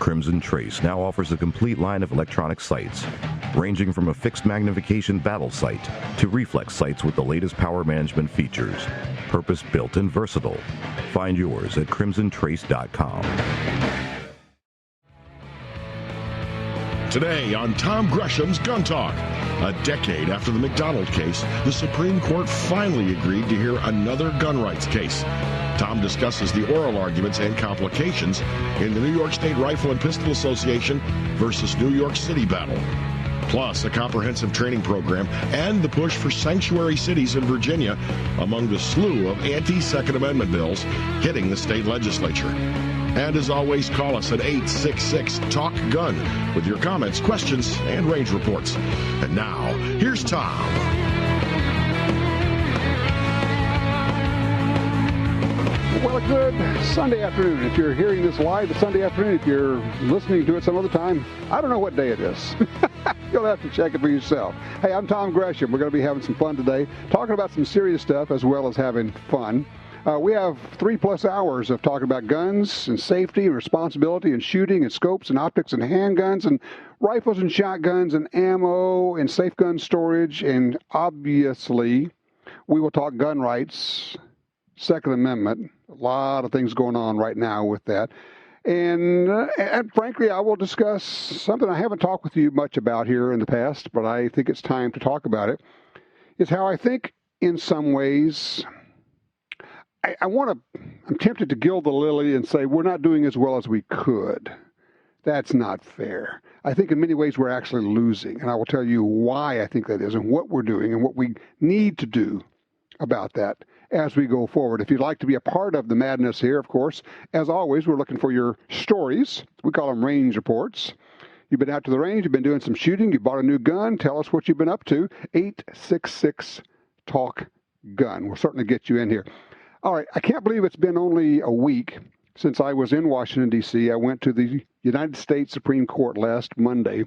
Crimson Trace now offers a complete line of electronic sights, ranging from a fixed magnification battle sight to reflex sights with the latest power management features. Purpose-built and versatile. Find yours at crimsontrace.com. Today on Tom Gresham's Gun Talk. A decade after the McDonald case, the Supreme Court finally agreed to hear another gun rights case. Tom discusses the oral arguments and complications in the New York State Rifle and Pistol Association versus New York City battle. Plus, a comprehensive training program and the push for sanctuary cities in Virginia among the slew of anti-Second Amendment bills hitting the state legislature. And as always, call us at 866-TALK-GUN with your comments, questions, and range reports. And now, here's Tom. Well, a good Sunday afternoon. If you're hearing this live, it's Sunday afternoon. If you're listening to it some other time, I don't know what day it is. You'll have to check it for yourself. Hey, I'm Tom Gresham. We're going to be having some fun today, talking about some serious stuff as well as having fun. We have 3+ hours of talking about guns and safety and responsibility and shooting and scopes and optics and handguns and rifles and shotguns and ammo and safe gun storage. And obviously, we will talk gun rights, Second Amendment. A lot of things going on right now with that. And frankly, I will discuss something I haven't talked with you much about here in the past, but I think it's time to talk about it. It's how I think in some ways I'm tempted to gild the lily and say we're not doing as well as we could. That's not fair. I think in many ways we're actually losing, and I will tell you why I think that is and what we're doing and what we need to do about that as we go forward. If you'd like to be a part of the madness here, of course, as always, we're looking for your stories. We call them range reports. You've been out to the range, you've been doing some shooting, you bought a new gun, tell us what you've been up to. 866-TALK-GUN. We'll certainly get you in here. All right, I can't believe it's been only a week since I was in Washington, D.C. I went to the United States Supreme Court last Monday.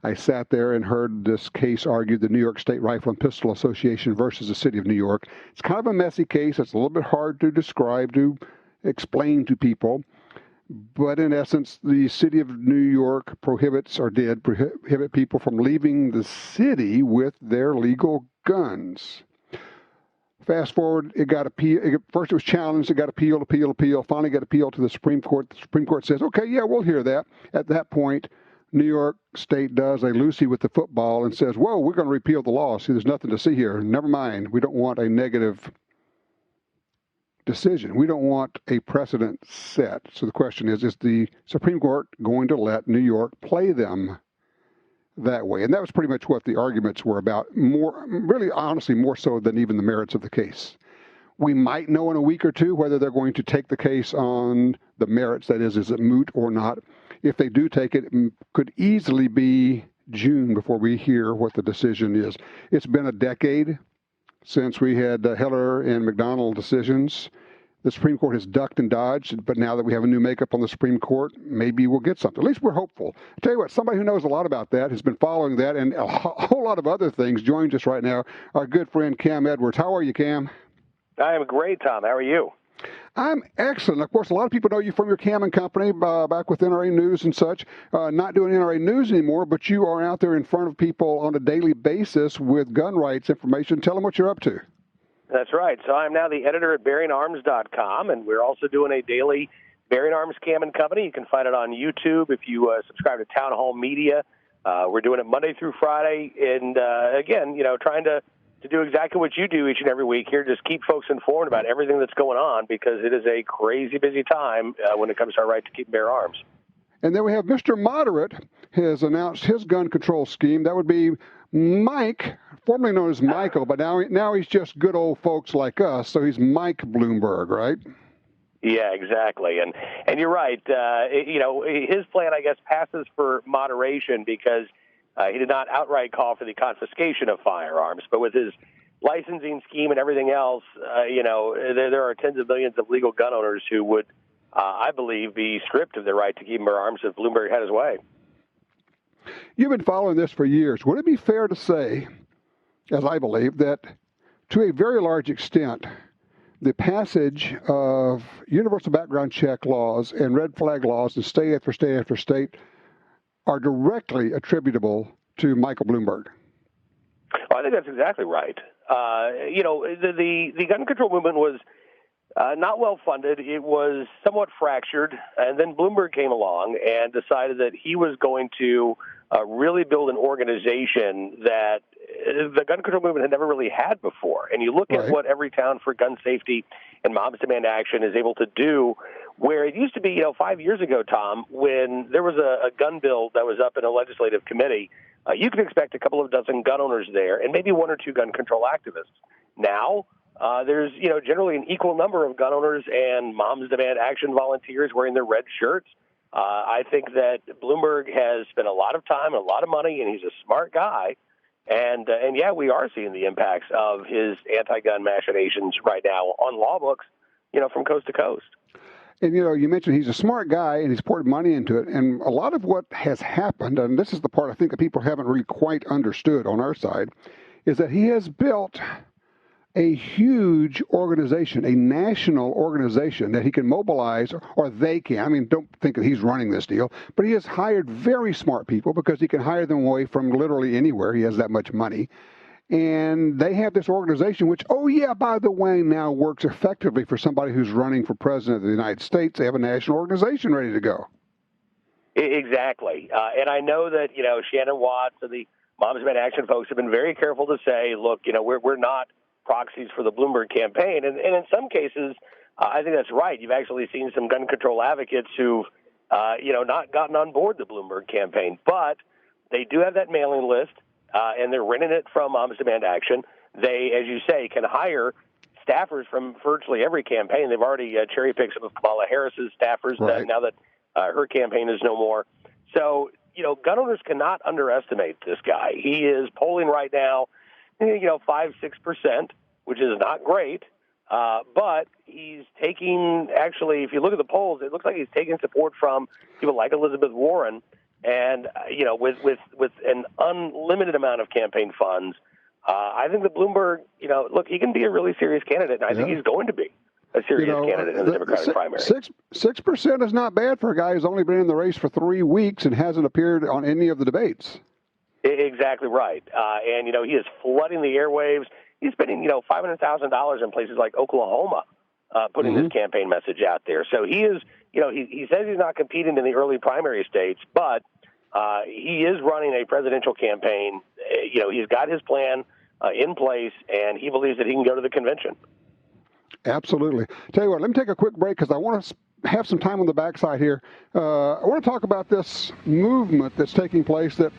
I sat there and heard this case argued, the New York State Rifle and Pistol Association versus the City of New York. It's kind of a messy case. It's a little bit hard to describe, to explain to people. But in essence, the City of New York prohibit people from leaving the city with their legal guns. Fast forward, it got appealed. First it was challenged, it got appealed, finally got appealed to the Supreme Court. The Supreme Court says, okay, yeah, we'll hear that. At that point, New York State does a Lucy with the football and says, whoa, we're going to repeal the law. See, there's nothing to see here. Never mind. We don't want a negative decision. We don't want a precedent set. So the question is the Supreme Court going to let New York play them that way? And that was pretty much what the arguments were about, really honestly more so than even the merits of the case. We might know in a week or two whether they're going to take the case on the merits, that is it moot or not. If they do take it, it could easily be June before we hear what the decision is. It's been a decade since we had Heller and McDonald decisions. The Supreme Court has ducked and dodged, but now that we have a new makeup on the Supreme Court, maybe we'll get something. At least we're hopeful. I'll tell you what, somebody who knows a lot about that, has been following that, and a whole lot of other things, joins us right now, our good friend Cam Edwards. How are you, Cam? I am great, Tom. How are you? I'm excellent. Of course, a lot of people know you from your Cam and Company, back with NRA News and such. Not doing NRA News anymore, but you are out there in front of people on a daily basis with gun rights information. Tell them what you're up to. That's right. So I'm now the editor at BearingArms.com, and we're also doing a daily Bearing Arms Cam and Company. You can find it on YouTube if you subscribe to Town Hall Media. We're doing it Monday through Friday, and again, trying to do exactly what you do each and every week here, just keep folks informed about everything that's going on, because it is a crazy busy time when it comes to our right to keep and bear arms. And then we have Mr. Moderate has announced his gun control scheme. That would be Mike, formerly known as Michael, but now he's just good old folks like us, so he's Mike Bloomberg, right? Yeah, exactly. And you're right. His plan, I guess, passes for moderation because he did not outright call for the confiscation of firearms, but with his licensing scheme and everything else, there are tens of millions of legal gun owners who would, I believe, be stripped of their right to keep and bear arms if Bloomberg had his way. You've been following this for years. Would it be fair to say, as I believe, that to a very large extent, the passage of universal background check laws and red flag laws in state after state after state are directly attributable to Michael Bloomberg. Oh, I think that's exactly right. The gun control movement was not well funded. It was somewhat fractured, and then Bloomberg came along and decided that he was going to really build an organization that the gun control movement had never really had before. And you look at what Everytown for Gun Safety and Moms Demand Action is able to do, where it used to be, 5 years ago, Tom, when there was a gun bill that was up in a legislative committee, you could expect a couple of dozen gun owners there and maybe one or two gun control activists. Now, there's, generally an equal number of gun owners and Moms Demand Action volunteers wearing their red shirts. I think that Bloomberg has spent a lot of time and a lot of money, and he's a smart guy. And yeah, we are seeing the impacts of his anti-gun machinations right now on law books, from coast to coast. And, you mentioned he's a smart guy and he's poured money into it. And a lot of what has happened, and this is the part I think that people haven't really quite understood on our side, is that he has built a huge organization, a national organization that he can mobilize, or they can. I mean, don't think that he's running this deal, but he has hired very smart people because he can hire them away from literally anywhere. He has that much money. And they have this organization, which, by the way, now works effectively for somebody who's running for president of the United States. They have a national organization ready to go. Exactly. And I know that, Shannon Watts and the Moms Demand Action folks have been very careful to say, look, we're not proxies for the Bloomberg campaign. And in some cases, I think that's right. You've actually seen some gun control advocates who've, not gotten on board the Bloomberg campaign. But they do have that mailing list, and they're renting it from Moms Demand Action. They, as you say, can hire staffers from virtually every campaign. They've already cherry-picked some of Kamala Harris's staffers now that her campaign is no more. So, gun owners cannot underestimate this guy. He is polling right now, 5-6%, which is not great. But he's taking, actually, if you look at the polls, it looks like he's taking support from people like Elizabeth Warren. And, with an unlimited amount of campaign funds, I think that Bloomberg, he can be a really serious candidate. And I think he's going to be a serious candidate in the Democratic primary. 6% is not bad for a guy who's only been in the race for 3 weeks and hasn't appeared on any of the debates. Exactly right. And, he is flooding the airwaves. He's spending, $500,000 in places like Oklahoma, putting his campaign message out there. So he is, he says he's not competing in the early primary states, but he is running a presidential campaign. He's got his plan in place, and he believes that he can go to the convention. Absolutely. Tell you what, let me take a quick break because I want to have some time on the backside here. I want to talk about this movement that's taking place that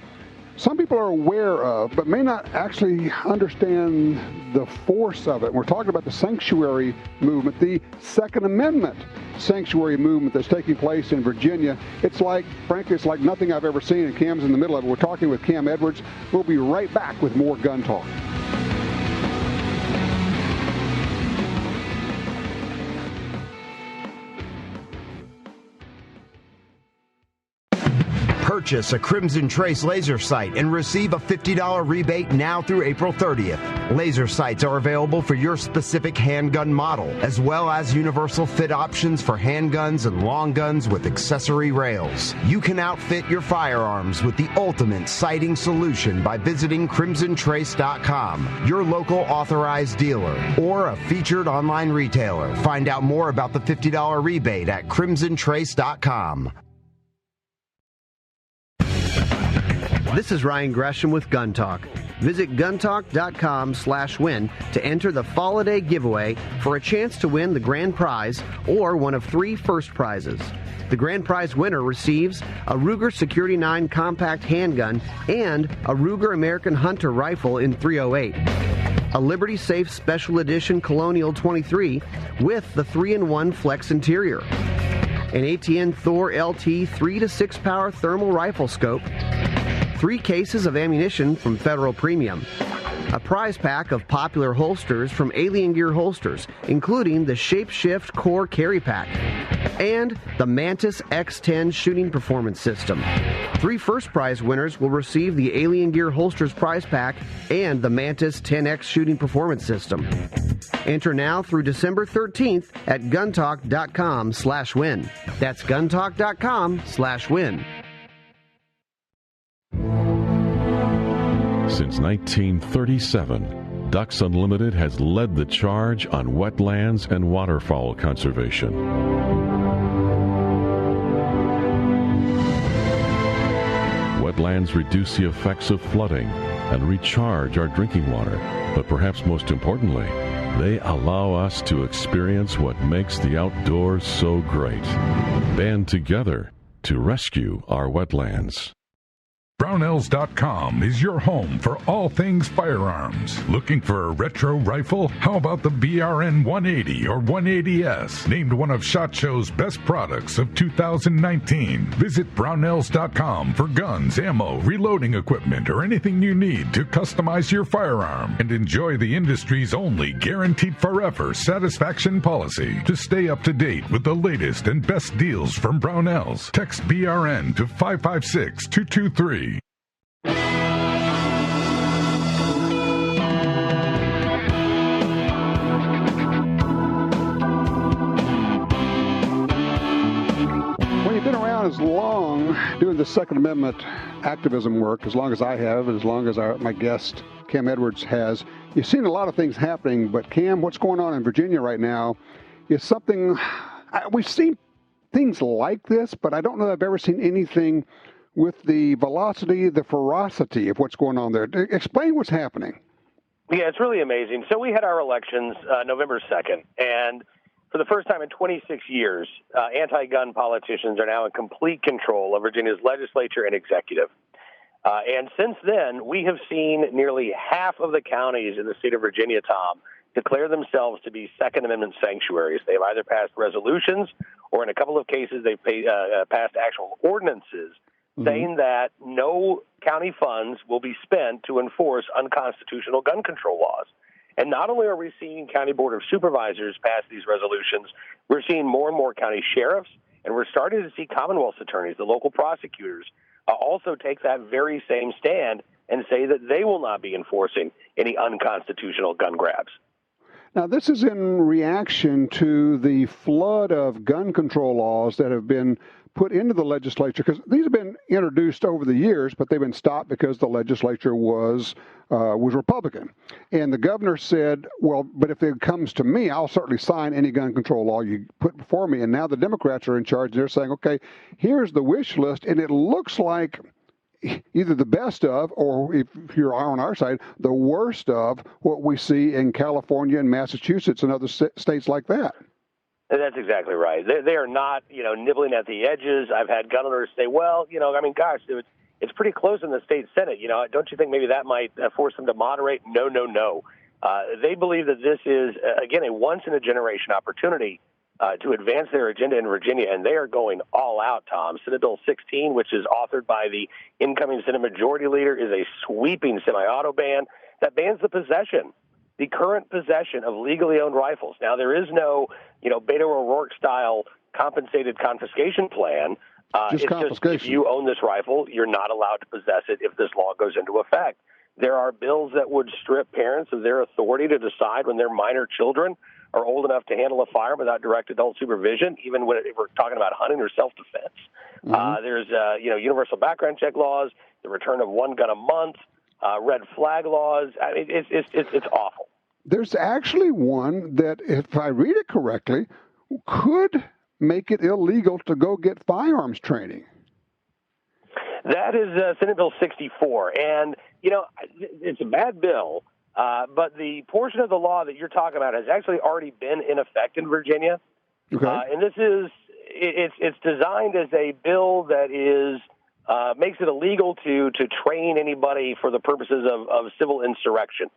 some people are aware of, but may not actually understand the force of it. We're talking about the sanctuary movement, the Second Amendment sanctuary movement that's taking place in Virginia. Frankly, it's like nothing I've ever seen, and Cam's in the middle of it. We're talking with Cam Edwards. We'll be right back with more Gun Talk. Purchase a Crimson Trace laser sight and receive a $50 rebate now through April 30th. Laser sights are available for your specific handgun model, as well as universal fit options for handguns and long guns with accessory rails. You can outfit your firearms with the ultimate sighting solution by visiting crimsontrace.com, your local authorized dealer, or a featured online retailer. Find out more about the $50 rebate at crimsontrace.com. This is Ryan Gresham with Gun Talk. Visit guntalk.com/win to enter the Fall-A-Day giveaway for a chance to win the grand prize or one of 3 first prizes. The grand prize winner receives a Ruger Security 9 compact handgun and a Ruger American Hunter rifle in .308. A Liberty Safe Special Edition Colonial 23 with the 3-in-1 Flex interior. An ATN Thor LT 3-to-6 power thermal rifle scope. 3 cases of ammunition from Federal Premium, a prize pack of popular holsters from Alien Gear Holsters, including the Shapeshift Core Carry Pack, and the Mantis X10 Shooting Performance System. 3 first prize winners will receive the Alien Gear Holsters prize pack and the Mantis 10X shooting performance system. Enter now through December 13th at guntalk.com/win. That's guntalk.com/win. Since 1937, Ducks Unlimited has led the charge on wetlands and waterfowl conservation. Wetlands reduce the effects of flooding and recharge our drinking water, but perhaps most importantly, they allow us to experience what makes the outdoors so great. Band together to rescue our wetlands. Brownells.com is your home for all things firearms. Looking for a retro rifle? How about the BRN 180 or 180S? Named one of SHOT Show's best products of 2019. Visit Brownells.com for guns, ammo, reloading equipment, or anything you need to customize your firearm. And enjoy the industry's only guaranteed forever satisfaction policy. To stay up to date with the latest and best deals from Brownells, text BRN to 556-223. When you've been around as long doing the Second Amendment activism work, as long as I have, as long as my guest, Cam Edwards, has, you've seen a lot of things happening. But, Cam, what's going on in Virginia right now is something, we've seen things like this, but I don't know that I've ever seen anything with the velocity, the ferocity of what's going on there. Explain what's happening. Yeah, it's really amazing. So we had our elections November 2nd, and for the first time in 26 years, anti-gun politicians are now in complete control of Virginia's legislature and executive. And since then, we have seen nearly half of the counties in the state of Virginia, Tom, declare themselves to be Second Amendment sanctuaries. They've either passed resolutions or in a couple of cases they've passed actual ordinances saying that no county funds will be spent to enforce unconstitutional gun control laws. And not only are we seeing County Board of Supervisors pass these resolutions, we're seeing more and more county sheriffs, and we're starting to see Commonwealth's attorneys, the local prosecutors, also take that very same stand and say that they will not be enforcing any unconstitutional gun grabs. Now, this is in reaction to the flood of gun control laws that have been put into the legislature, because these have been introduced over the years, but they've been stopped because the legislature was Republican. And the governor said, well, but if it comes to me, I'll certainly sign any gun control law you put before me. And now the Democrats are in charge. And they're saying, okay, here's the wish list. And it looks like either the best of, or if you're on our side, the worst of what we see in California and Massachusetts and other states like that. That's exactly right. They are not, nibbling at the edges. I've had gun owners say, well, gosh, it's pretty close in the state Senate. Don't you think maybe that might force them to moderate? No. They believe that this is, again, a once-in-a-generation opportunity to advance their agenda in Virginia, and they are going all out, Tom. Senate Bill 16, which is authored by the incoming Senate Majority Leader, is a sweeping semi-auto ban that bans the current possession of legally owned rifles. Now, there is no, Beto O'Rourke-style compensated confiscation plan. Just confiscation. If you own this rifle, you're not allowed to possess it if this law goes into effect. There are bills that would strip parents of their authority to decide when their minor children are old enough to handle a firearm without direct adult supervision, even if we're talking about hunting or self-defense. There's, universal background check laws, the return of one gun a month, red flag laws. I mean, it's awful. There's actually one that, if I read it correctly, could make it illegal to go get firearms training. That is Senate Bill 64. And, it's a bad bill, but the portion of the law that you're talking about has actually already been in effect in Virginia. Okay. And this is, it's designed as a bill that is, makes it illegal to train anybody for the purposes of civil insurrection.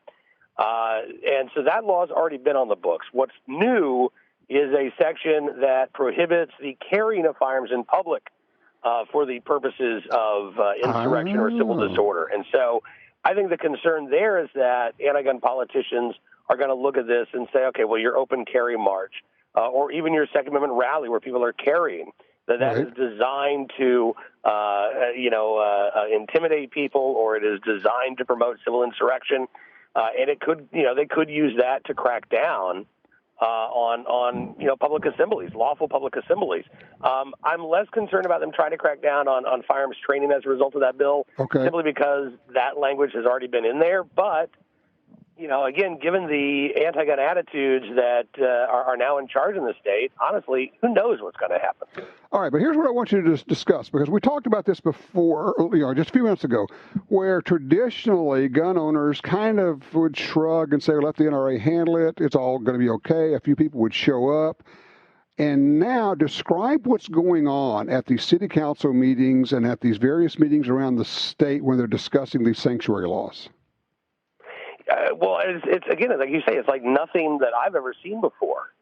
And so that law has already been on the books. What's new is a section that prohibits the carrying of firearms in public for the purposes of insurrection or civil disorder. And so I think the concern there is that anti-gun politicians are going to look at this and say, okay, well, your open carry march or even your Second Amendment rally where people are carrying, That is designed to, intimidate people, or it is designed to promote civil insurrection, and it could, they could use that to crack down on public assemblies, lawful public assemblies. I'm less concerned about them trying to crack down on firearms training as a result of that bill, simply because that language has already been in there. But again, given the anti-gun attitudes that are now in charge in the state, honestly, who knows what's going to happen? All right, but here's what I want you to discuss, because we talked about this before, just a few minutes ago, where traditionally gun owners kind of would shrug and say, let the NRA handle it. It's all going to be okay. A few people would show up. And now describe what's going on at these city council meetings and at these various meetings around the state when they're discussing these sanctuary laws. Well, it's again, like you say, it's like nothing that I've ever seen before.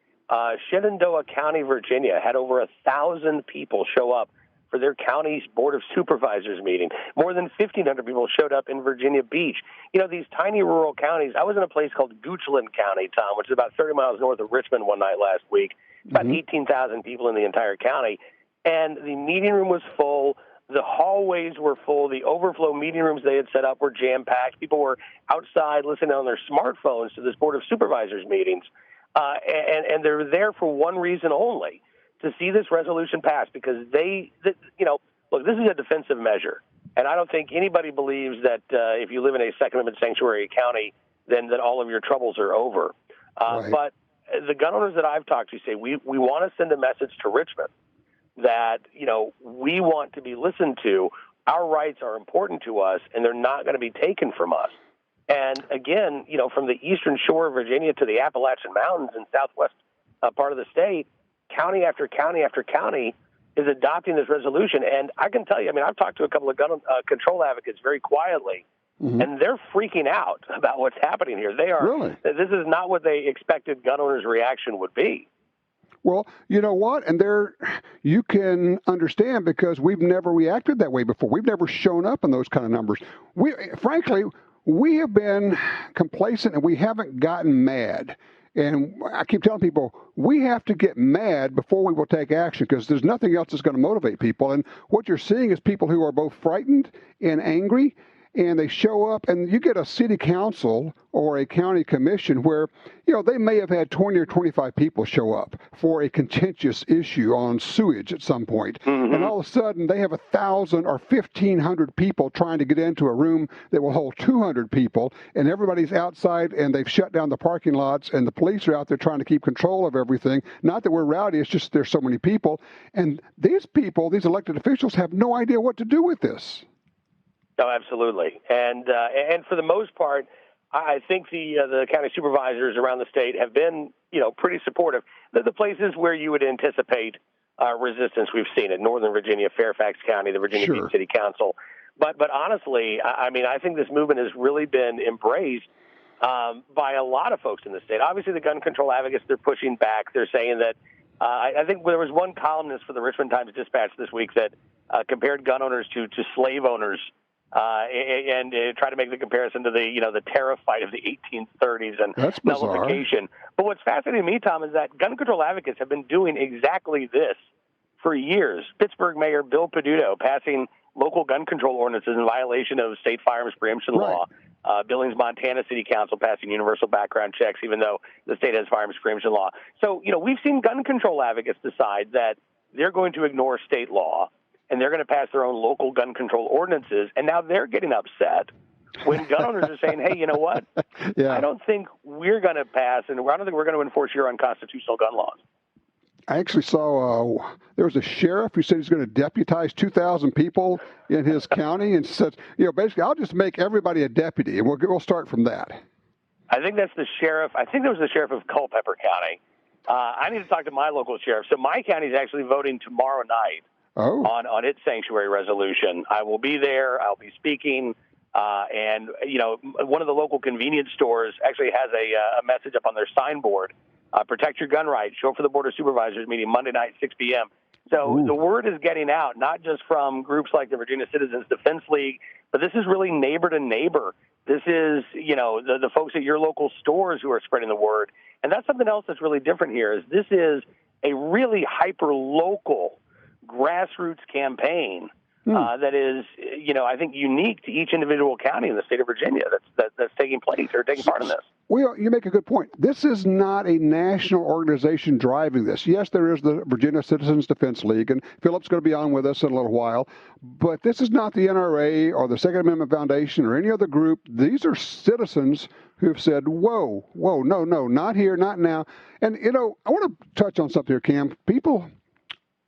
Shenandoah County, Virginia, had over 1,000 people show up for their county's Board of Supervisors meeting. More than 1,500 people showed up in Virginia Beach. These tiny rural counties. I was in a place called Goochland County, Tom, which is about 30 miles north of Richmond one night last week. About 18,000 people in the entire county. And the meeting room was full. The hallways were full. The overflow meeting rooms they had set up were jam-packed. People were outside listening on their smartphones to this Board of Supervisors meetings. And they're there for one reason only, to see this resolution pass, because look, this is a defensive measure. And I don't think anybody believes that if you live in a Second Amendment sanctuary county, then that all of your troubles are over. Right. But the gun owners that I've talked to say, we want to send a message to Richmond that, we want to be listened to. Our rights are important to us, and they're not going to be taken from us. And again, from the eastern shore of Virginia to the Appalachian Mountains and southwest part of the state, county after county after county is adopting this resolution. And I can tell you, I've talked to a couple of gun control advocates very quietly, and they're freaking out about what's happening here. They are. Really? This is not what they expected gun owners' reaction would be. Well, you know what? And you can understand, because we've never reacted that way before. We've never shown up in those kind of numbers. Frankly, we have been complacent and we haven't gotten mad. And I keep telling people, we have to get mad before we will take action, because there's nothing else that's going to motivate people. And what you're seeing is people who are both frightened and angry, and they show up, and you get a city council or a county commission where, they may have had 20 or 25 people show up for a contentious issue on sewage at some point. And all of a sudden, they have 1,000 or 1,500 people trying to get into a room that will hold 200 people, and everybody's outside, and they've shut down the parking lots, and the police are out there trying to keep control of everything. Not that we're rowdy, it's just there's so many people. And these people, these elected officials, have no idea what to do with this. No, absolutely. And for the most part, I think the county supervisors around the state have been, pretty supportive. The places where you would anticipate resistance, we've seen it: Northern Virginia, Fairfax County, the Virginia Beach City Council. But honestly, I think this movement has really been embraced by a lot of folks in the state. Obviously, the gun control advocates, they're pushing back. They're saying that I think there was one columnist for the Richmond Times-Dispatch this week that compared gun owners to slave owners. And try to make the comparison to the tariff fight of the 1830s and nullification. But what's fascinating to me, Tom, is that gun control advocates have been doing exactly this for years. Pittsburgh Mayor Bill Peduto passing local gun control ordinances in violation of state firearms preemption law. Billings, Montana City Council passing universal background checks, even though the state has firearms preemption law. So, we've seen gun control advocates decide that they're going to ignore state law, and they're going to pass their own local gun control ordinances, and now they're getting upset when gun owners are saying, hey, you know what? I don't think we're going to pass, and I don't think we're going to enforce your unconstitutional gun laws. I actually saw there was a sheriff who said he's going to deputize 2,000 people in his county, and said, basically, I'll just make everybody a deputy, and we'll start from that. I think that's the sheriff. I think that was the sheriff of Culpeper County. I need to talk to my local sheriff. So my county is actually voting tomorrow night on its sanctuary resolution. I will be there. I'll be speaking. And, one of the local convenience stores actually has a message up on their signboard, protect your gun rights, show up for the Board of Supervisors meeting Monday night, 6 p.m. So the word is getting out, not just from groups like the Virginia Citizens Defense League, but this is really neighbor to neighbor. This is, the folks at your local stores who are spreading the word. And that's something else that's really different here is this is a really hyper-local grassroots campaign that is, I think unique to each individual county in the state of Virginia that's taking place or taking part in this. Well, you make a good point. This is not a national organization driving this. Yes, there is the Virginia Citizens Defense League, and Philip's going to be on with us in a little while. But this is not the NRA or the Second Amendment Foundation or any other group. These are citizens who've said, whoa, no, not here, not now. And, I want to touch on something here, Cam. People,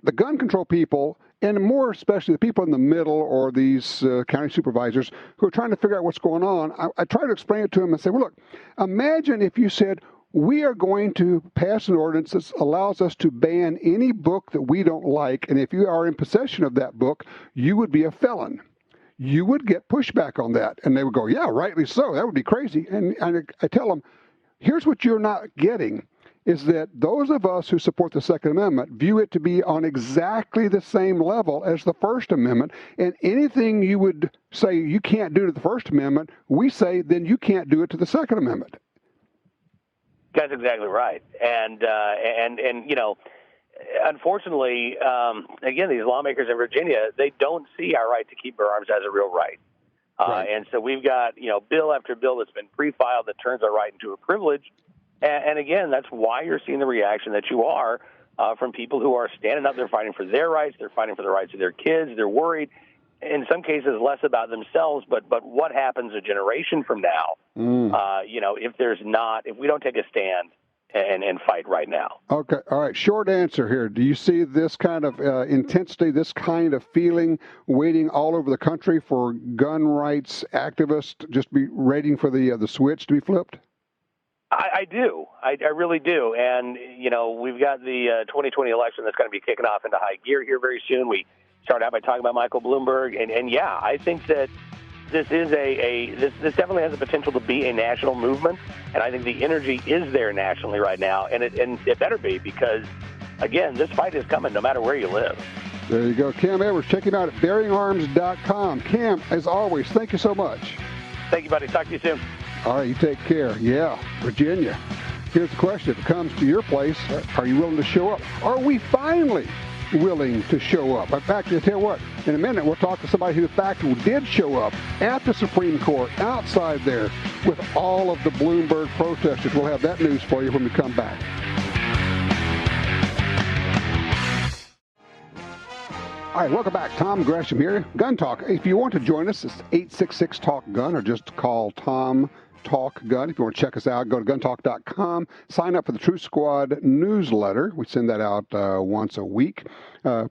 the gun control people, and more especially the people in the middle or these county supervisors who are trying to figure out what's going on, I try to explain it to them and say, well, look, imagine if you said, we are going to pass an ordinance that allows us to ban any book that we don't like, and if you are in possession of that book, you would be a felon. You would get pushback on that. And they would go, yeah, rightly so. That would be crazy. And I tell them, here's what you're not getting. Is that those of us who support the Second Amendment view it to be on exactly the same level as the First Amendment, and anything you would say you can't do to the First Amendment, we say then you can't do it to the Second Amendment. That's exactly right, and unfortunately, again, these lawmakers in Virginia, they don't see our right to keep bear arms as a real right. Right. And so we've got bill after bill that's been pre-filed that turns our right into a privilege. And again, that's why you're seeing the reaction that you are from people who are standing up. They're fighting for their rights. They're fighting for the rights of their kids. They're worried, in some cases, less about themselves, but what happens a generation from now, if we don't take a stand and fight right now. Okay. All right. Short answer here. Do you see this kind of intensity, this kind of feeling waiting all over the country for gun rights activists just be waiting for the switch to be flipped? I do. I really do. And, we've got the 2020 election that's going to be kicking off into high gear here very soon. We start out by talking about Michael Bloomberg. And yeah, I think that this is this definitely has the potential to be a national movement. And I think the energy is there nationally right now. And it better be because, again, this fight is coming no matter where you live. There you go. Cam Edwards, check him out at bearingarms.com. Cam, as always, thank you so much. Thank you, buddy. Talk to you soon. All right, you take care. Yeah, Virginia. Here's the question. If it comes to your place, are you willing to show up? Are we finally willing to show up? In fact, I tell you what, in a minute, we'll talk to somebody who, in fact, did show up at the Supreme Court, outside there, with all of the Bloomberg protesters. We'll have that news for you when we come back. All right, welcome back. Tom Gresham here. Gun Talk. If you want to join us, it's 866-TALK-GUN, or just call Tom Talk Gun. If you want to check us out, go to guntalk.com. Sign up for the Truth Squad newsletter. We send that out once a week. I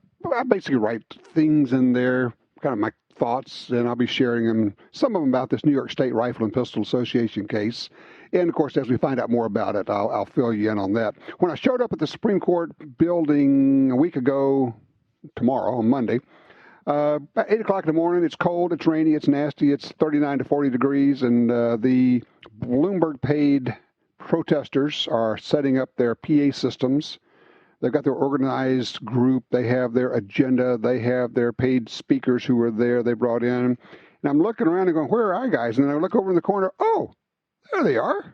basically write things in there, kind of my thoughts, and I'll be sharing them, some of them about this New York State Rifle and Pistol Association case. And, of course, as we find out more about it, I'll fill you in on that. When I showed up at the Supreme Court building a week ago, tomorrow, on Monday, about 8 o'clock in the morning, it's cold, it's rainy, it's nasty, it's 39 to 40 degrees, and the Bloomberg-paid protesters are setting up their PA systems. They've got their organized group, they have their agenda, they have their paid speakers who are there, they brought in. And I'm looking around and going, where are our guys? And then I look over in the corner, oh, there they are.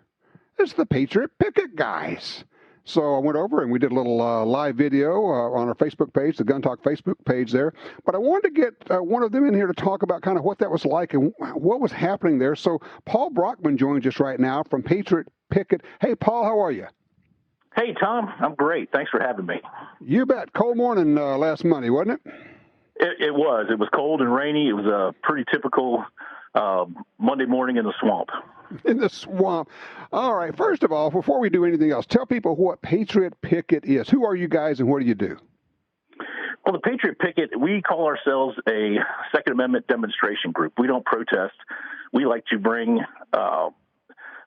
It's the Patriot Picket guys. So I went over and we did a little live video on our Facebook page, the Gun Talk Facebook page there. But I wanted to get one of them in here to talk about kind of what that was like and what was happening there. So Paul Brockman joins us right now from Patriot Picket. Hey, Paul, how are you? Hey, Tom. I'm great. Thanks for having me. You bet. Cold morning last Monday, wasn't it? It was. It was cold and rainy. It was a pretty typical Monday morning in the swamp. In the swamp. All right. First of all, before we do anything else, tell people what Patriot Picket is. Who are you guys and what do you do? Well, the Patriot Picket, we call ourselves a Second Amendment demonstration group. We don't protest. We like to bring,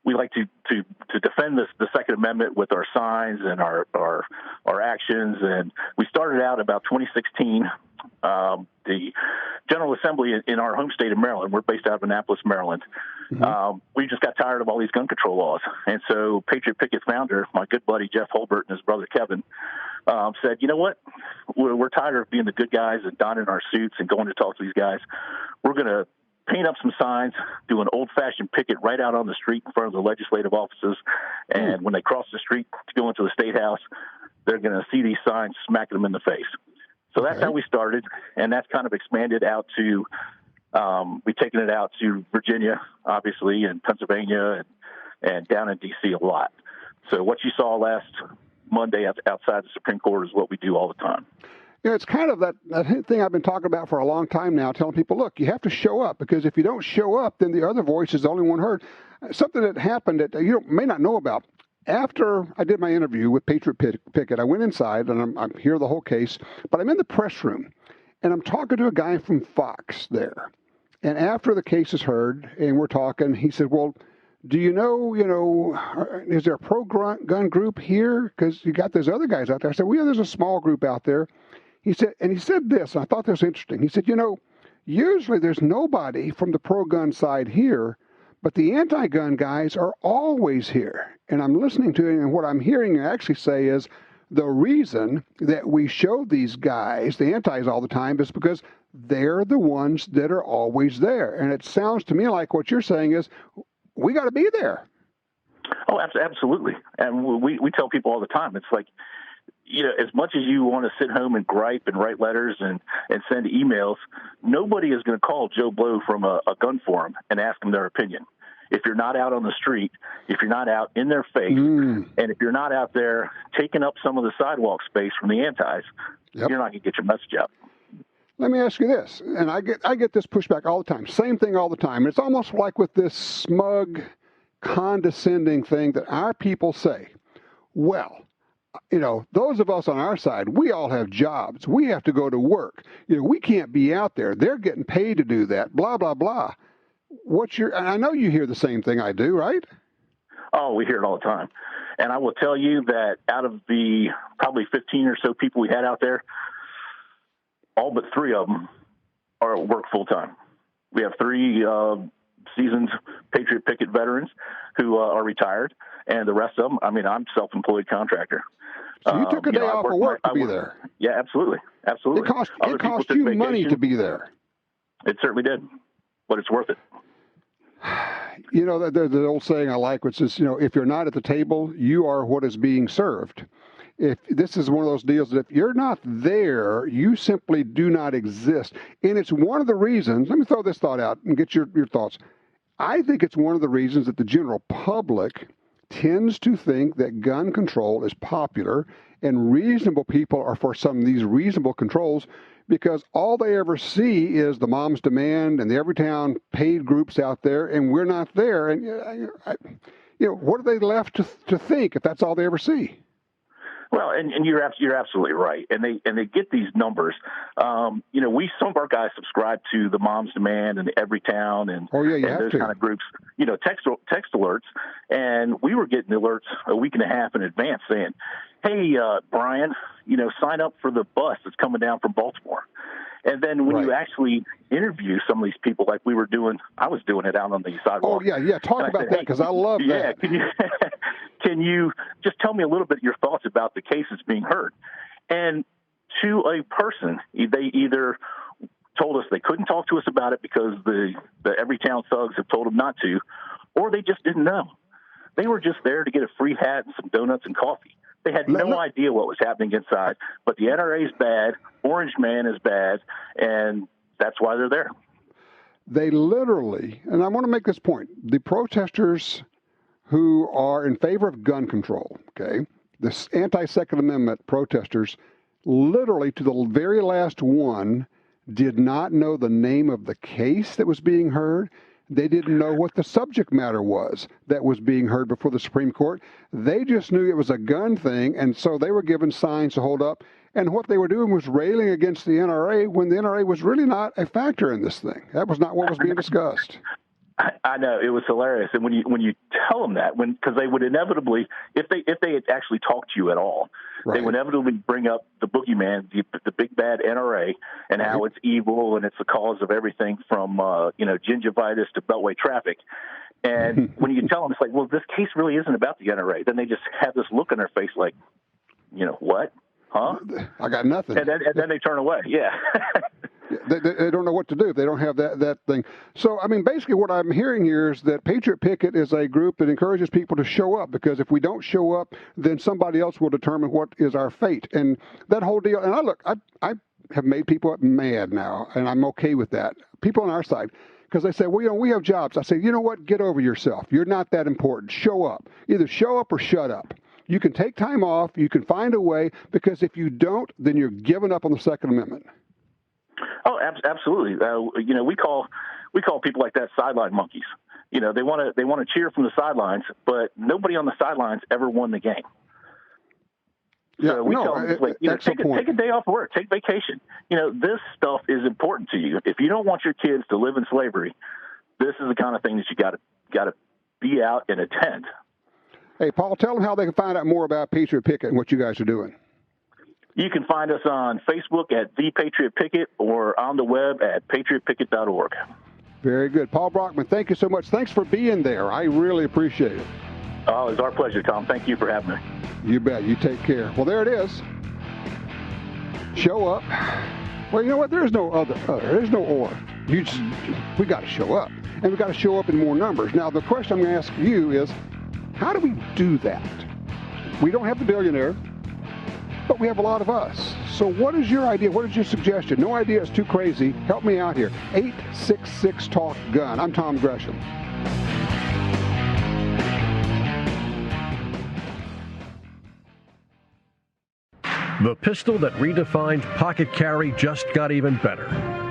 we like to defend the Second Amendment with our signs and our actions. And we started out about 2016. The General Assembly in our home state of Maryland, we're based out of Annapolis, Maryland. Mm-hmm. We just got tired of all these gun control laws. And so Patriot Picket founder, my good buddy Jeff Holbert and his brother Kevin, said, you know what, we're tired of being the good guys and donning our suits and going to talk to these guys. We're going to paint up some signs, do an old-fashioned picket right out on the street in front of the legislative offices. And when they cross the street to go into the State House, they're going to see these signs smacking them in the face. So that's how we started, and that's kind of expanded out to, we've taken it out to Virginia, obviously, and Pennsylvania, and down in D.C. a lot. So what you saw last Monday outside the Supreme Court is what we do all the time. You know, it's kind of that thing I've been talking about for a long time now, telling people, look, you have to show up, because if you don't show up, then the other voice is the only one heard. Something that happened that you may not know about. After I did my interview with Patriot Picket, I went inside, and I'm hear the whole case, but I'm in the press room, and I'm talking to a guy from Fox there. And after the case is heard, and we're talking, he said, well, do you know, is there a pro-gun group here? Because you got those other guys out there. I said, well, yeah, there's a small group out there. He said this, and I thought this was interesting. He said, usually there's nobody from the pro-gun side here, but the anti-gun guys are always here. And I'm listening to it, and what I'm hearing you actually say is the reason that we show these guys, the antis all the time, is because they're the ones that are always there. And it sounds to me like what you're saying is, we got to be there. Oh, absolutely. And we tell people all the time, it's like, as much as you want to sit home and gripe and write letters and send emails, nobody is going to call Joe Blow from a gun forum and ask them their opinion. If you're not out on the street, if you're not out in their face, and if you're not out there taking up some of the sidewalk space from the antis, you're not going to get your message out. Let me ask you this, and I get this pushback all the time. Same thing all the time. It's almost like with this smug, condescending thing that our people say, well, those of us on our side, we all have jobs. We have to go to work. We can't be out there. They're getting paid to do that, blah, blah, blah. I know you hear the same thing I do, right? Oh, we hear it all the time. And I will tell you that out of the probably 15 or so people we had out there, all but 3 of them are at work full-time. We have 3 seasoned Patriot Picket veterans who are retired, and the rest of them, I'm self-employed contractor. So you took a day off of work to be there. Yeah, absolutely. Absolutely. It cost you money to be there. It certainly did, but it's worth it. There's the old saying I like, which is, if you're not at the table, you are what is being served. If this is one of those deals that if you're not there, you simply do not exist. And it's one of the reasons, let me throw this thought out and get your thoughts. I think it's one of the reasons that the general public tends to think that gun control is popular and reasonable people are for some of these reasonable controls, because all they ever see is the Moms Demand and the Everytown paid groups out there, and we're not there. And, what are they left to think if that's all they ever see? Well, and you're absolutely right, and they get these numbers. Some of our guys subscribe to the Moms Demand and the Everytown and those kind of groups. Text alerts, and we were getting alerts a week and a half in advance saying, "Hey, Brian, sign up for the bus that's coming down from Baltimore." And then when you actually interview some of these people, like I was doing it out on the sidewalk. Oh, yeah. Talk about that, because I love that. Can you just tell me a little bit your thoughts about the case that's being heard? And to a person, they either told us they couldn't talk to us about it because the Everytown thugs have told them not to, or they just didn't know. They were just there to get a free hat and some donuts and coffee. They had no idea what was happening inside, but the NRA is bad, Orange Man is bad, and that's why they're there. They literally, and I want to make this point, the protesters who are in favor of gun control, the anti-Second Amendment protesters, literally to the very last one, did not know the name of the case that was being heard. They didn't know what the subject matter was that was being heard before the Supreme Court. They just knew it was a gun thing, and so they were given signs to hold up. And what they were doing was railing against the NRA when the NRA was really not a factor in this thing. That was not what was being discussed. I know, it was hilarious, and when you tell them that, because they would inevitably, if they had actually talked to you at all, they would inevitably bring up the boogeyman, the big bad NRA, and how it's evil and it's the cause of everything from gingivitis to beltway traffic. And when you tell them, it's like, well, this case really isn't about the NRA. Then they just have this look on their face, like, what? Huh? I got nothing. And then they turn away. Yeah. They don't know what to do. They don't have that thing. So, basically what I'm hearing here is that Patriot Picket is a group that encourages people to show up, because if we don't show up, then somebody else will determine what is our fate. And that whole deal. And I have made people mad now, and I'm okay with that. People on our side, because they say, well, we have jobs. I say, you know what? Get over yourself. You're not that important. Show up. Either show up or shut up. You can take time off. You can find a way, because if you don't, then you're giving up on the Second Amendment. Oh, absolutely. We call people like that sideline monkeys. They want to cheer from the sidelines, but nobody on the sidelines ever won the game. So we tell them, take a day off work, take vacation. This stuff is important to you. If you don't want your kids to live in slavery, this is the kind of thing that you got to be out and attend. Hey, Paul, tell them how they can find out more about Patriot Picket and what you guys are doing. You can find us on Facebook at The Patriot Picket or on the web at patriotpicket.org. Very good. Paul Brockman, thank you so much. Thanks for being there. I really appreciate it. Oh, it's our pleasure, Tom. Thank you for having me. You bet. You take care. Well, there it is. Show up. Well, you know what? There's no other. There's no or. We got to show up. And we got to show up in more numbers. Now, the question I'm going to ask you is, how do we do that? We don't have the billionaire, but we have a lot of us. So what is your idea? What is your suggestion? No idea is too crazy. Help me out here. 866-TALK-GUN. I'm Tom Gresham. The pistol that redefined pocket carry just got even better.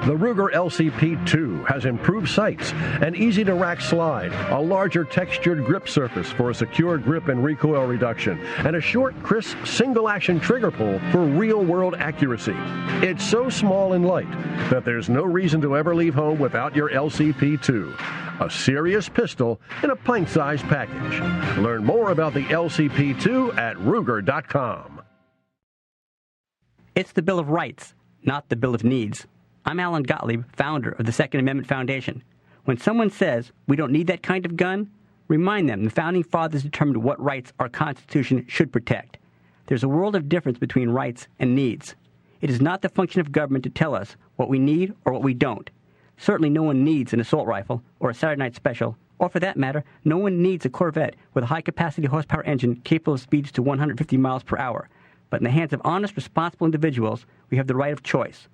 The Ruger LCP-2 has improved sights, an easy-to-rack slide, a larger textured grip surface for a secure grip and recoil reduction, and a short, crisp, single-action trigger pull for real-world accuracy. It's so small and light that there's no reason to ever leave home without your LCP-2. A serious pistol in a pint-sized package. Learn more about the LCP-2 at Ruger.com. It's the Bill of Rights, not the Bill of Needs. I'm Alan Gottlieb, founder of the Second Amendment Foundation. When someone says we don't need that kind of gun, remind them the Founding Fathers determined what rights our Constitution should protect. There's a world of difference between rights and needs. It is not the function of government to tell us what we need or what we don't. Certainly no one needs an assault rifle or a Saturday night special, or for that matter, no one needs a Corvette with a high-capacity horsepower engine capable of speeds to 150 miles per hour. But in the hands of honest, responsible individuals, we have the right of choice.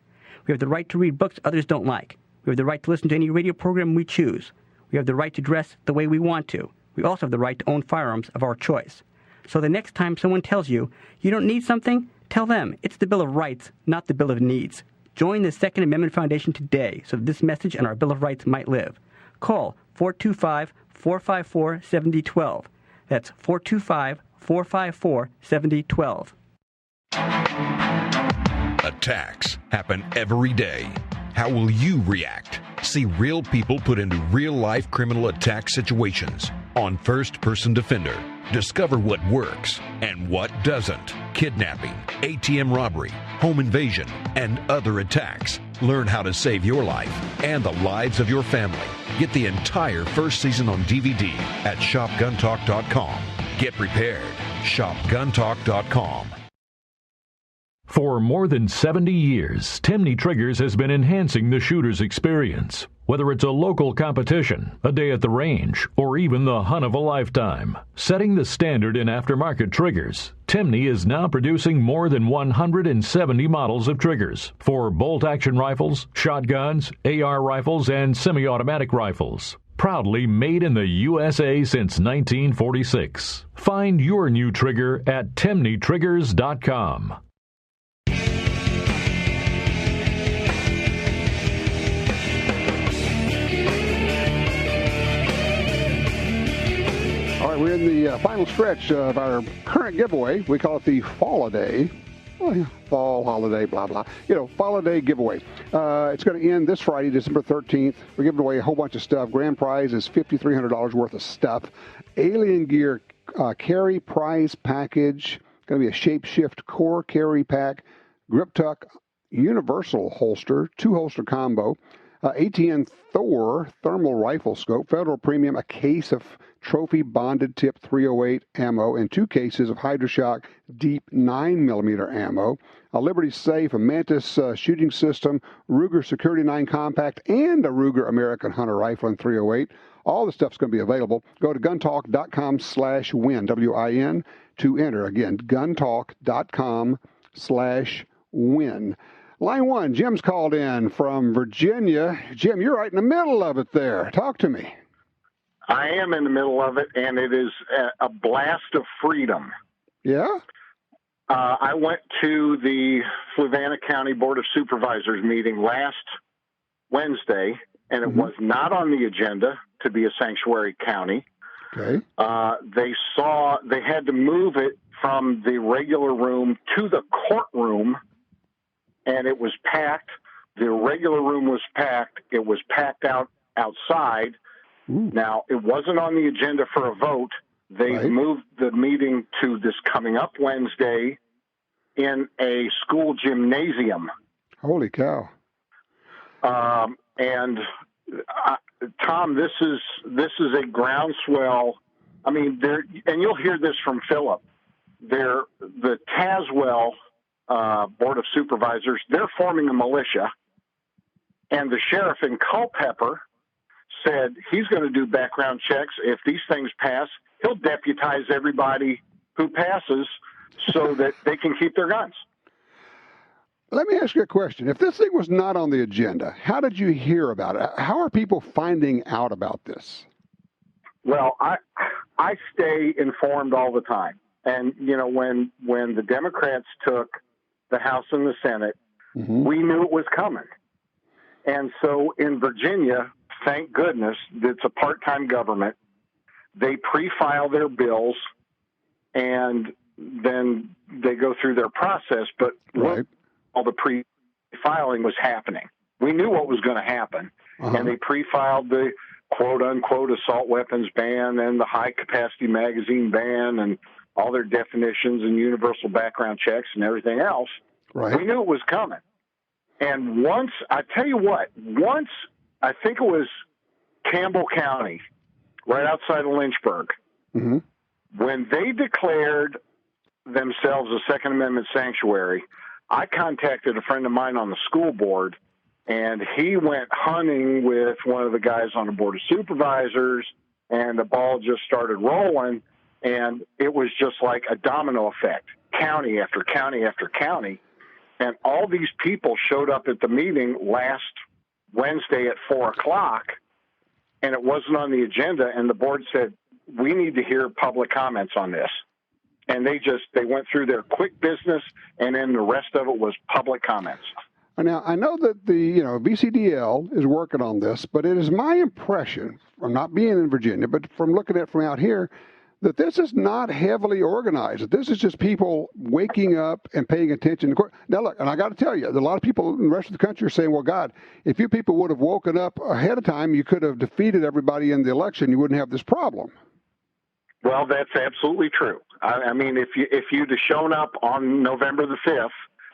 We have the right to read books others don't like. We have the right to listen to any radio program we choose. We have the right to dress the way we want to. We also have the right to own firearms of our choice. So the next time someone tells you you don't need something, tell them it's the Bill of Rights, not the Bill of Needs. Join the Second Amendment Foundation today so that this message and our Bill of Rights might live. Call 425-454-7012. That's 425-454-7012. Attacks happen every day. How will you react? See real people put into real-life criminal attack situations on First Person Defender. Discover what works and what doesn't. Kidnapping, ATM robbery, home invasion, and other attacks. Learn how to save your life and the lives of your family. Get the entire first season on DVD at shopguntalk.com. Get prepared. shopguntalk.com. For more than 70 years, Timney Triggers has been enhancing the shooter's experience. Whether it's a local competition, a day at the range, or even the hunt of a lifetime. Setting the standard in aftermarket triggers, Timney is now producing more than 170 models of triggers for bolt-action rifles, shotguns, AR rifles, and semi-automatic rifles. Proudly made in the USA since 1946. Find your new trigger at timneytriggers.com. All right, we're in the final stretch of our current giveaway. We call it the Fall-A-Day. Fall, holiday, blah, blah. Fall-A-Day giveaway. It's going to end this Friday, December 13th. We're giving away a whole bunch of stuff. Grand prize is $5,300 worth of stuff. Alien Gear carry prize package. Going to be a Shapeshift core carry pack. Grip Tuck universal holster, 2-holster combo. ATN Thor thermal rifle scope. Federal Premium, a case of trophy bonded tip 308 ammo, and 2 cases of Hydroshock deep 9mm ammo. A Liberty Safe, a Mantis shooting system, Ruger Security 9 compact, and a Ruger American Hunter rifle in 308. All the stuff's going to be available. Go to guntalk.com/win, WIN, to enter. Again, guntalk.com/win. Line 1, Jim's called in from Virginia. Jim, you're right in the middle of it there. Talk to me. I am in the middle of it, and it is a blast of freedom. Yeah? I went to the Fluvanna County Board of Supervisors meeting last Wednesday, and it was not on the agenda to be a sanctuary county. Okay. They had to move it from the regular room to the courtroom, and it was packed. The regular room was packed. It was packed outside. Ooh. Now, it wasn't on the agenda for a vote. They moved the meeting to this coming up Wednesday in a school gymnasium. Holy cow. And Tom, this is a groundswell. I mean, and you'll hear this from Philip. The Tazewell Board of Supervisors, they're forming a militia, and the sheriff in Culpeper said he's going to do background checks. If these things pass, he'll deputize everybody who passes so that they can keep their guns. Let me ask you a question. If this thing was not on the agenda, how did you hear about it? How are people finding out about this? Well, I stay informed all the time. And, you know, when the Democrats took the House and the Senate, we knew it was coming. And so in Virginia, thank goodness, it's a part-time government. They pre-file their bills, and then they go through their process. But all the pre-filing was happening. We knew what was going to happen. And they pre-filed the quote-unquote assault weapons ban and the high-capacity magazine ban and all their definitions and universal background checks and everything else. We knew it was coming. And once I think it was Campbell County, right outside of Lynchburg, when they declared themselves a Second Amendment sanctuary, I contacted a friend of mine on the school board, and he went hunting with one of the guys on the Board of Supervisors, and the ball just started rolling, and it was just like a domino effect, county after county after county. And all these people showed up at the meeting last Wednesday at 4:00, and it wasn't on the agenda. And the board said, we need to hear public comments on this. And they went through their quick business, and then the rest of it was public comments. Now, I know that the VCDL is working on this, but it is my impression, from not being in Virginia, but from looking at it from out here, that this is not heavily organized. This is just people waking up and paying attention. Now, look, and I got to tell you, a lot of people in the rest of the country are saying, well, God, if you people would have woken up ahead of time, you could have defeated everybody in the election. You wouldn't have this problem. Well, that's absolutely true. I mean, if you'd have shown up on November the 5th,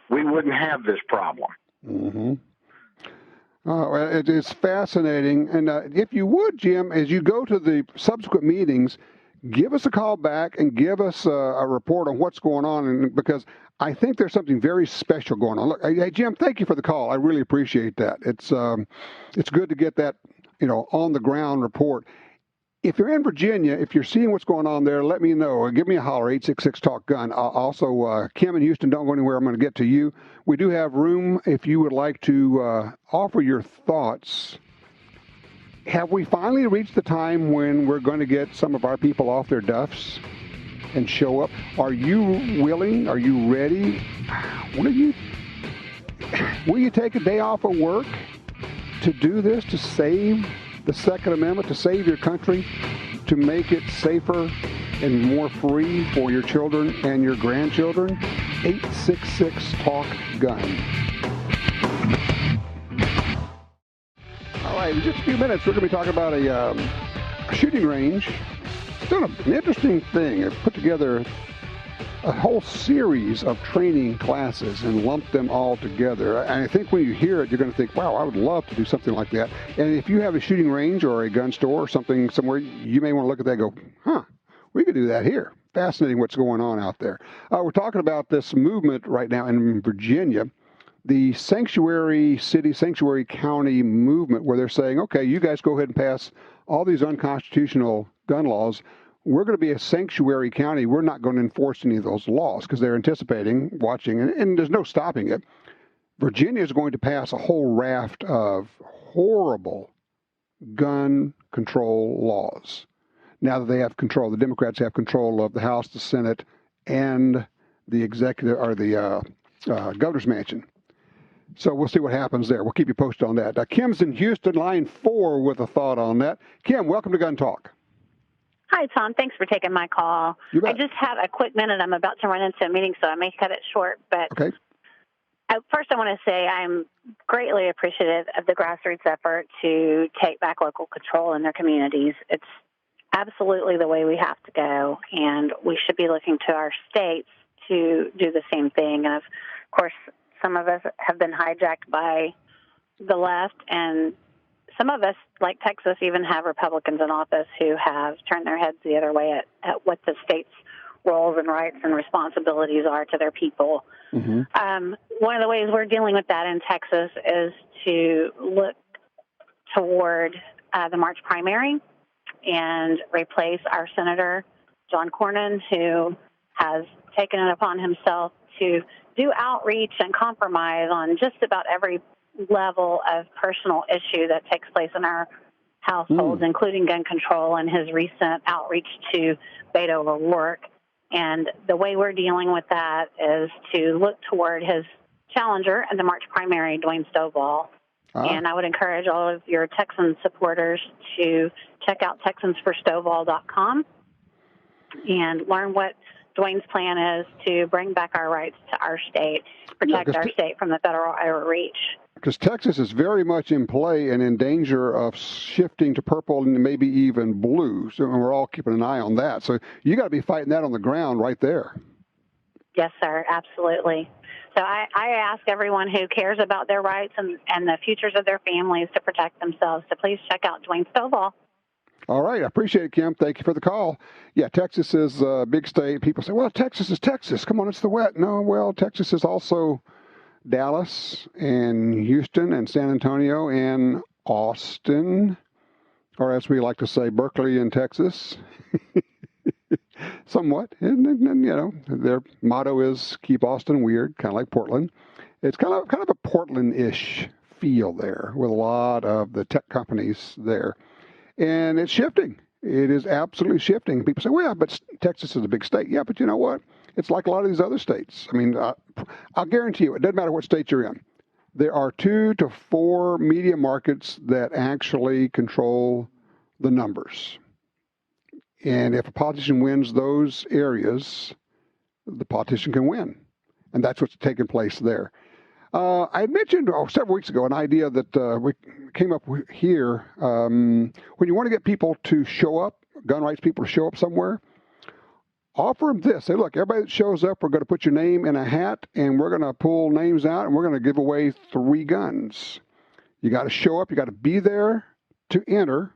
we wouldn't have this problem. It is fascinating. And if you would, Jim, as you go to the subsequent meetings, give us a call back and give us a report on what's going on, and because I think there's something very special going on. Look, hey, Jim, thank you for the call. I really appreciate that. It's good to get that, on the ground report. If you're in Virginia, if you're seeing what's going on there, let me know. Give me a holler, 866-TALK-GUN. Also, Kim in Houston, don't go anywhere. I'm going to get to you. We do have room if you would like to offer your thoughts. Have we finally reached the time when we're going to get some of our people off their duffs and show up? Are you willing? Are you ready? Will you take a day off of work to do this, to save the Second Amendment, to save your country, to make it safer and more free for your children and your grandchildren? 866-TALK-GUN. All right, in just a few minutes, we're going to be talking about a shooting range. It's done an interesting thing. It put together a whole series of training classes and lumped them all together. And I think when you hear it, you're going to think, wow, I would love to do something like that. And if you have a shooting range or a gun store or something somewhere, you may want to look at that and go, we could do that here. Fascinating what's going on out there. We're talking about this movement right now in Virginia, the sanctuary city, sanctuary county movement, where they're saying, okay, you guys go ahead and pass all these unconstitutional gun laws. We're going to be a sanctuary county. We're not going to enforce any of those laws, because they're anticipating, watching, and there's no stopping it. Virginia is going to pass a whole raft of horrible gun control laws. Now that they have control, the Democrats have control of the House, the Senate, and the executive or the governor's mansion. So we'll see what happens there. We'll keep you posted on that. Kim's in Houston, line 4, with a thought on that. Kim, welcome to Gun Talk. Hi, Tom. Thanks for taking my call. I just have a quick minute. I'm about to run into a meeting, so I may cut it short. But okay. First, I want to say I'm greatly appreciative of the grassroots effort to take back local control in their communities. It's absolutely the way we have to go, and we should be looking to our states to do the same thing. And, of course, some of us have been hijacked by the left, and some of us, like Texas, even have Republicans in office who have turned their heads the other way at what the state's roles and rights and responsibilities are to their people. Mm-hmm. One of the ways we're dealing with that in Texas is to look toward the March primary and replace our Senator John Cornyn, who has taken it upon himself to do outreach and compromise on just about every level of personal issue that takes place in our households, including gun control and his recent outreach to Beto O'Rourke. And the way we're dealing with that is to look toward his challenger in the March primary, Dwayne Stovall. And I would encourage all of your Texan supporters to check out TexansForStovall.com and learn what Dwayne's plan is to bring back our rights to our state, protect our state from the federal overreach. Because Texas is very much in play and in danger of shifting to purple and maybe even blue. So we're all keeping an eye on that. So you got to be fighting that on the ground right there. Yes, sir. Absolutely. So I ask everyone who cares about their rights and the futures of their families to protect themselves. So please check out Dwayne Stovall. All right. I appreciate it, Kim. Thank you for the call. Yeah, Texas is a big state. People say, well, Texas is Texas. Come on, it's the wet. No, well, Texas is also Dallas and Houston and San Antonio and Austin, or as we like to say, Berkeley in Texas. Somewhat. And, you know, their motto is keep Austin weird, kind of like Portland. It's kind of a Portland-ish feel there with a lot of the tech companies there. And it's shifting. It is absolutely shifting. People say, well, yeah, but Texas is a big state. Yeah, but you know what? It's like a lot of these other states. I mean, I'll guarantee you, it doesn't matter what state you're in. There are 2 to 4 media markets that actually control the numbers. And if a politician wins those areas, the politician can win. And that's what's taking place there. I mentioned several weeks ago an idea that we came up with here. When you want to get people to show up, gun rights people to show up somewhere, offer them this. Say, look, everybody that shows up, we're going to put your name in a hat, and we're going to pull names out, and we're going to give away 3 guns. You got to show up. You got to be there to enter,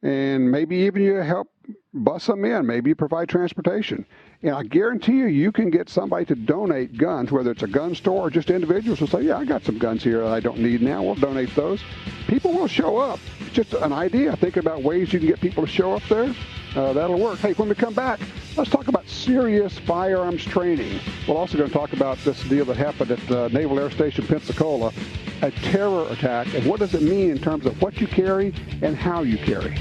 and maybe even you help bus them in. Maybe you provide transportation. And I guarantee you, you can get somebody to donate guns, whether it's a gun store or just individuals who say, yeah, I got some guns here that I don't need now. We'll donate those. People will show up. It's just an idea. Thinking about ways you can get people to show up there. That'll work. Hey, when we come back, let's talk about serious firearms training. We're also going to talk about this deal that happened at Naval Air Station, Pensacola, a terror attack, and what does it mean in terms of what you carry and how you carry.